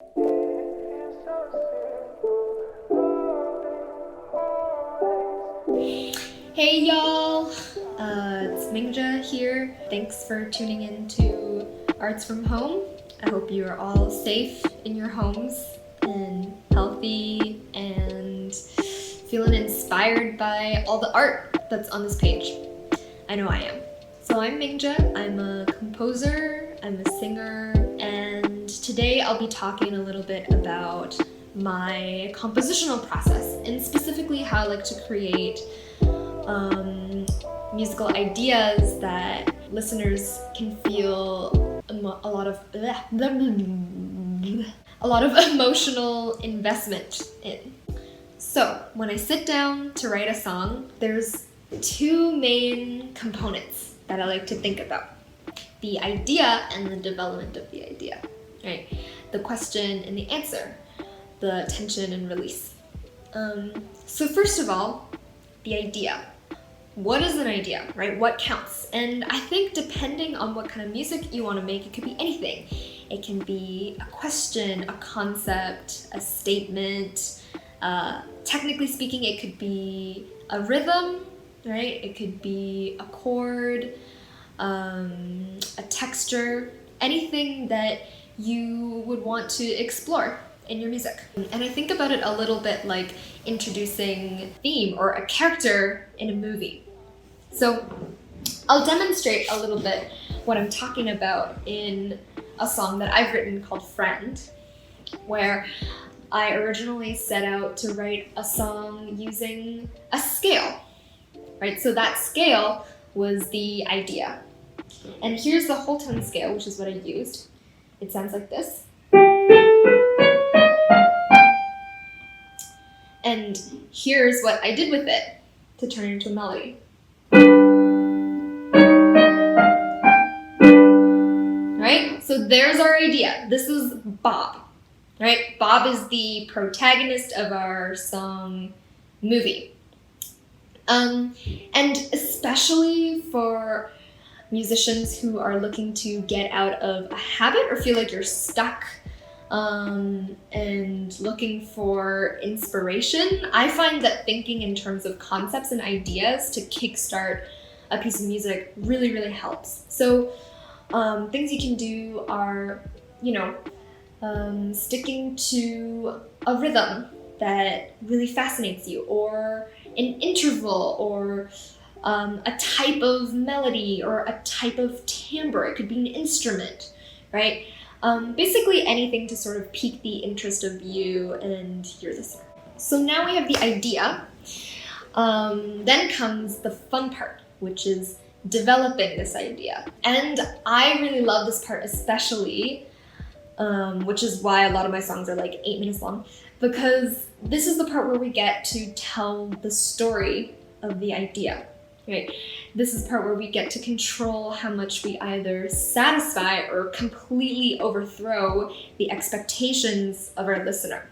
Hey y'all, it's Mingjia here. Thanks for tuning in to Arts from Home. I hope you are all safe in your homes and healthy and feeling inspired by all the art that's on this page. I know I am. So I'm Mingjia, I'm a composer, I'm a singer, and today I'll be talking a little bit about my compositional process and specifically how I like to create musical ideas that listeners can feel a lot of emotional investment in. So when I sit down to write a song, there's two main components that I like to think about: the idea and the development of the idea, right? The question and the answer, the tension and release. So first of all, the idea. What is an idea, right? What counts? And I think depending on what kind of music you want to make, it could be anything. It can be a question, a concept, a statement. Technically speaking, it could be a rhythm, right? It could be a chord, a texture, anything that you would want to explore in your music. And I think about it a little bit like introducing a theme or a character in a movie. So I'll demonstrate a little bit what I'm talking about in a song that I've written called Friend, where I originally set out to write a song using a scale, right? So that scale was the idea. And here's the whole tone scale, which is what I used. It sounds like this. And here's what I did with it to turn it into a melody. Right? So there's our idea. This is Bob, right? Bob is the protagonist of our song movie. And especially for musicians who are looking to get out of a habit or feel like you're stuck and looking for inspiration, I find that thinking in terms of concepts and ideas to kickstart a piece of music really, really helps. So things you can do are, sticking to a rhythm that really fascinates you, or an interval, or a type of melody, or a type of timbre. It could be an instrument, right? Basically anything to sort of pique the interest of you and your listener. So now we have the idea. Then comes the fun part, which is developing this idea. And I really love this part especially, which is why a lot of my songs are like 8 minutes long, because this is the part where we get to tell the story of the idea, right? This is the part where we get to control how much we either satisfy or completely overthrow the expectations of our listener.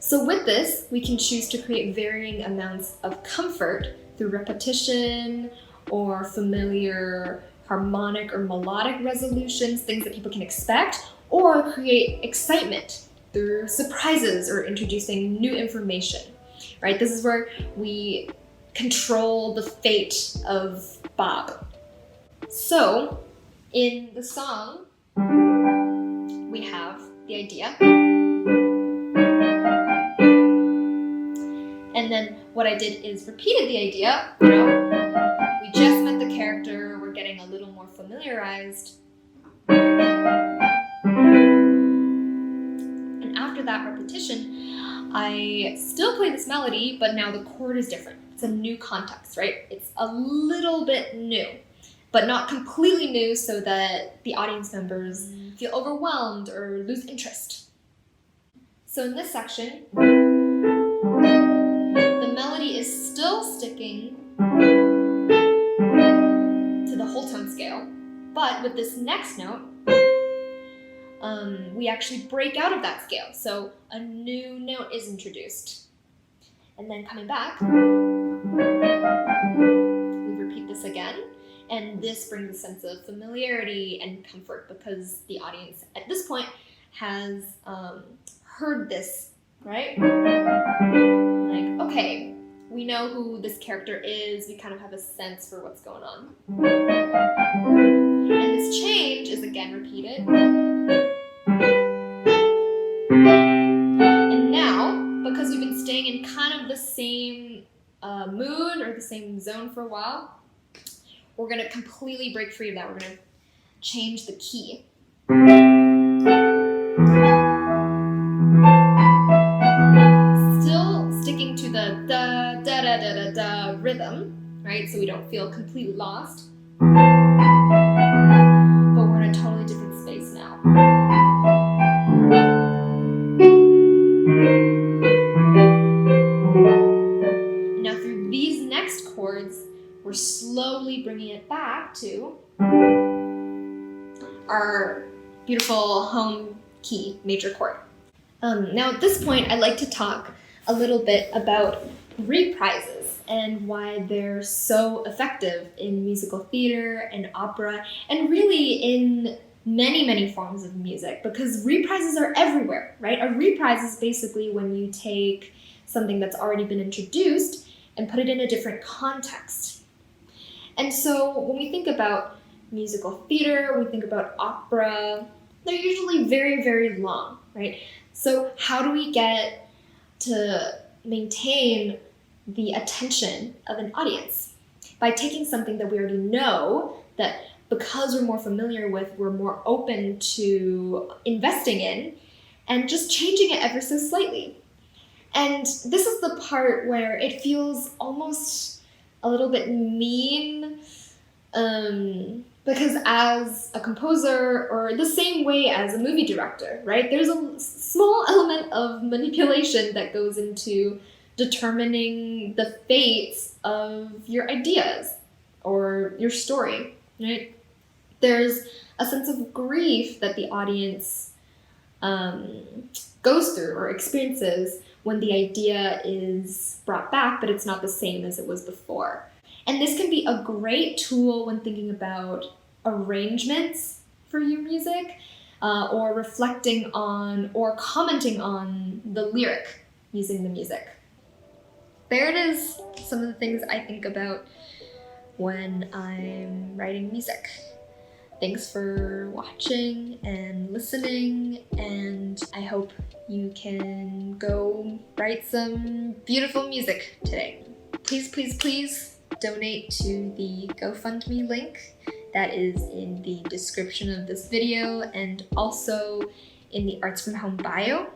So with this, we can choose to create varying amounts of comfort through repetition or familiar harmonic or melodic resolutions, things that people can expect, or create excitement through surprises or introducing new information, right? This is where we control the fate of Bob. So in the song, we have the idea. And then what I did is repeated the idea, we just met the character, we're getting a little more familiarized. And after that repetition, I still play this melody, but now the chord is different. It's a new context, right? It's a little bit new, but not completely new so that the audience members feel overwhelmed or lose interest. So in this section, the melody is still sticking to the whole tone scale, but with this next note, we actually break out of that scale. So a new note is introduced. And then coming back, we repeat this again. And this brings a sense of familiarity and comfort because the audience at this point has heard this, right? Like, okay, we know who this character is, we kind of have a sense for what's going on. And this change is again repeated. And now, because we've been staying in kind of the same mood or the same zone for a while, we're going to completely break free of that. We're going to change the key. Still sticking to the da da da da da da rhythm, right? So we don't feel completely lost. But we're in a totally different space now. Now through these next chords, we're slowly bringing it back to our beautiful home key major chord. Now at this point, I'd like to talk a little bit about reprises and why they're so effective in musical theater and opera, and really in many, many forms of music, because reprises are everywhere, right? A reprise is basically when you take something that's already been introduced and put it in a different context. And so when we think about musical theater, we think about opera, they're usually very, very long, right? So how do we get to maintain the attention of an audience? By taking something that we already know, that because we're more familiar with, we're more open to investing in, and just changing it ever so slightly. And this is the part where it feels almost a little bit mean, because as a composer, or the same way as a movie director, right, there's a small element of manipulation that goes into determining the fates of your ideas or your story, right? There's a sense of grief that the audience goes through or experiences when the idea is brought back, but it's not the same as it was before. And this can be a great tool when thinking about arrangements for your music, or reflecting on or commenting on the lyric using the music. There it is, some of the things I think about when I'm writing music. Thanks for watching and listening, and I hope you can go write some beautiful music today. Please, please, please donate to the GoFundMe link that is in the description of this video and also in the Arts from Home bio.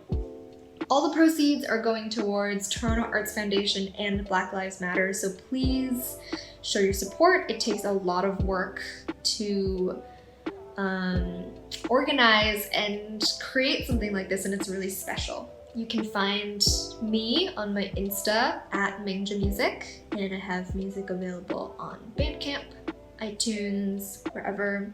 All the proceeds are going towards Toronto Arts Foundation and Black Lives Matter, so please show your support. It takes a lot of work to organize and create something like this, and it's really special. You can find me on my Insta at MING-jee Music, and I have music available on Bandcamp, iTunes, wherever.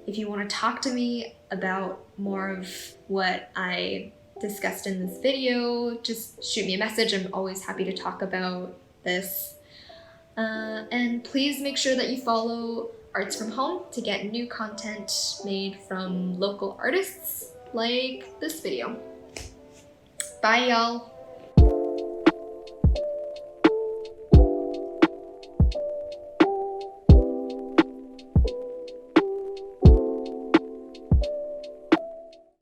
If you want to talk to me about more of what I discussed in this video, just shoot me a message. I'm always happy to talk about this. And please make sure that you follow Arts from Home to get new content made from local artists like this video. Bye, y'all.